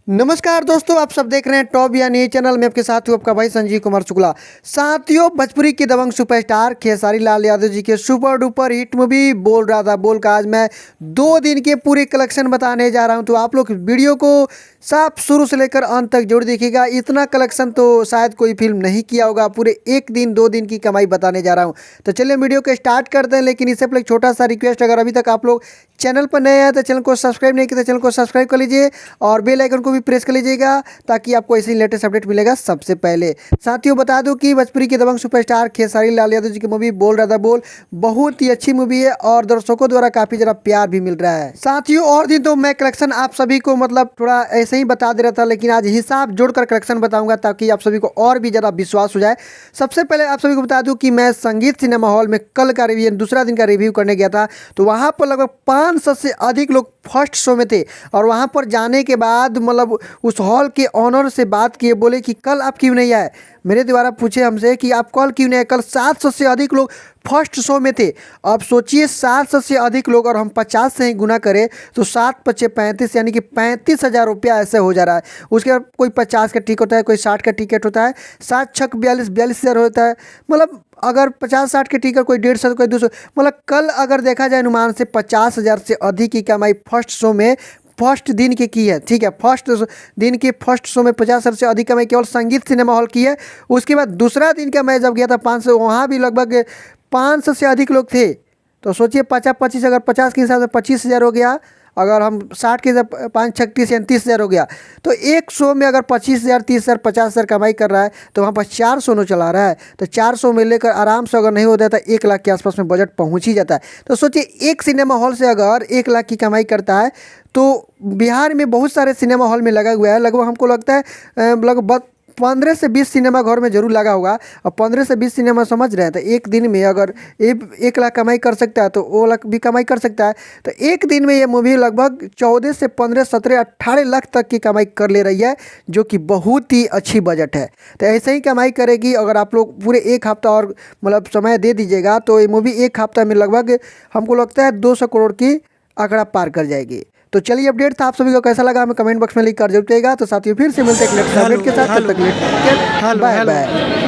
नमस्कार दोस्तों, आप सब देख रहे हैं टॉप यानी चैनल में। आपके साथ हूँ आपका भाई संजीव कुमार शुक्ला। साथियों, भोजपुरी के दबंग सुपरस्टार खेसारी लाल यादव जी के सुपर डुपर हिट मूवी बोल रहा था बोल का आज मैं 2 दिन के पूरे कलेक्शन बताने जा रहा हूं। तो आप लोग वीडियो को साफ शुरू से लेकर अंत तक जरूर देखिएगा। इतना कलेक्शन तो शायद कोई फिल्म नहीं किया होगा। पूरे 1 दिन 2 दिन की कमाई बताने जा रहा हूँ। तो चलिए वीडियो को स्टार्ट करते हैं, लेकिन इससे पहले एक छोटा सा रिक्वेस्ट, अगर अभी तक आप लोग चैनल पर नए हैं तो चैनल को सब्सक्राइब नहीं किया तो चैनल को सब्सक्राइब कर लीजिए और बेल आइकन को भी प्रेस कर लीजिएगा, ताकि आपको ऐसी लेटेस्ट अपडेट मिलेगा सबसे पहले। साथियों, बता दूं कि भोजपुरी के दबंग सुपरस्टार खेसारी लाल यादव जी की मूवी बोल रहा था बोल बहुत ही अच्छी मूवी है और दर्शकों द्वारा काफी ज़्यादा प्यार भी मिल रहा है। साथियों, और दिन तो मैं कलेक्शन आप सभी को मतलब थोड़ा ऐसे ही बता दे रहा था, लेकिन आज हिसाब जोड़कर कलेक्शन बताऊंगा ताकि आप सभी को और भी ज़्यादा विश्वास हो जाए। सबसे पहले आप सभी को बता दूं कि मैं संगीत सिनेमा हॉल में कल का रिव्यू, दूसरा दिन का रिव्यू करने गया था। तो वहाँ पर लगभग 500 से अधिक लोग फर्स्ट शो में थे और वहाँ पर जाने के बाद मतलब उस हॉल के ऑनर से बात किए, बोले कि कल आप क्यों नहीं आए। मेरे द्वारा पूछे हमसे कि आप कल क्यों नहीं आए। कल 700 से अधिक लोग फर्स्ट शो में थे। अब सोचिए 700 से अधिक लोग और हम 50 से ही गुना करें तो 7×5 = 35, यानी कि 35,000 रुपया ऐसे हो जा रहा है। उसके बाद कोई 50 का टिकट होता है, कोई 60 का टिकट होता है, 7×6 = 42,000 होता है। मतलब अगर 50-60 के टिकट कोई 150 कोई 200, मतलब कल अगर देखा जाए अनुमान से 50,000 से अधिक की कमाई फर्स्ट शो में फर्स्ट दिन की है। ठीक है, फर्स्ट दिन के फर्स्ट शो में 50,000 से अधिक कमाई केवल संगीत सिनेमा हॉल की है। उसके बाद दूसरा दिन का मैं जब गया था 500, वहाँ भी लगभग 500 से अधिक लोग थे। तो सोचिए 50-25, अगर 50 के हिसाब से 25,000 हो गया, अगर हम 60 के हिसाब 5×6 = 30,000 हो गया। तो एक शो में अगर 25,000, 30,000, 50,000 कमाई कर रहा है तो वहाँ पर 4 शो नो चला रहा है। तो 4 शो में लेकर आराम से अगर नहीं होता है तो 1 लाख के आसपास में बजट पहुँच ही जाता है। तो सोचिए एक सिनेमा हॉल से अगर 1 लाख की कमाई करता है तो बिहार में बहुत सारे सिनेमा हॉल में लगा हुआ है। लगभग हमको लगता है लगभग 15 से 20 सिनेमा घर में जरूर लगा होगा। और 15 से 20 सिनेमा समझ रहे हैं, तो एक दिन में अगर 1 लाख कमाई कर सकता है तो वो लाख भी कमाई कर सकता है। तो एक दिन में ये मूवी लगभग 14 से 15, 17, 18 लाख तक की कमाई कर ले रही है, जो कि बहुत ही अच्छी बजट है। तो ऐसे ही कमाई करेगी। अगर आप लोग पूरे 1 हफ्ता और मतलब समय दे दीजिएगा तो ये मूवी 1 हफ्ता में लगभग हमको लगता है 200 करोड़ की आंकड़ा पार कर जाएगी। तो चलिए, अपडेट था। आप सभी को कैसा लगा हमें कमेंट बॉक्स में लिख कर जरूर देगा। तो साथियों, फिर से मिलते हैं एक नेक्स्ट अपडेट के साथ। तब तक बाय बाय।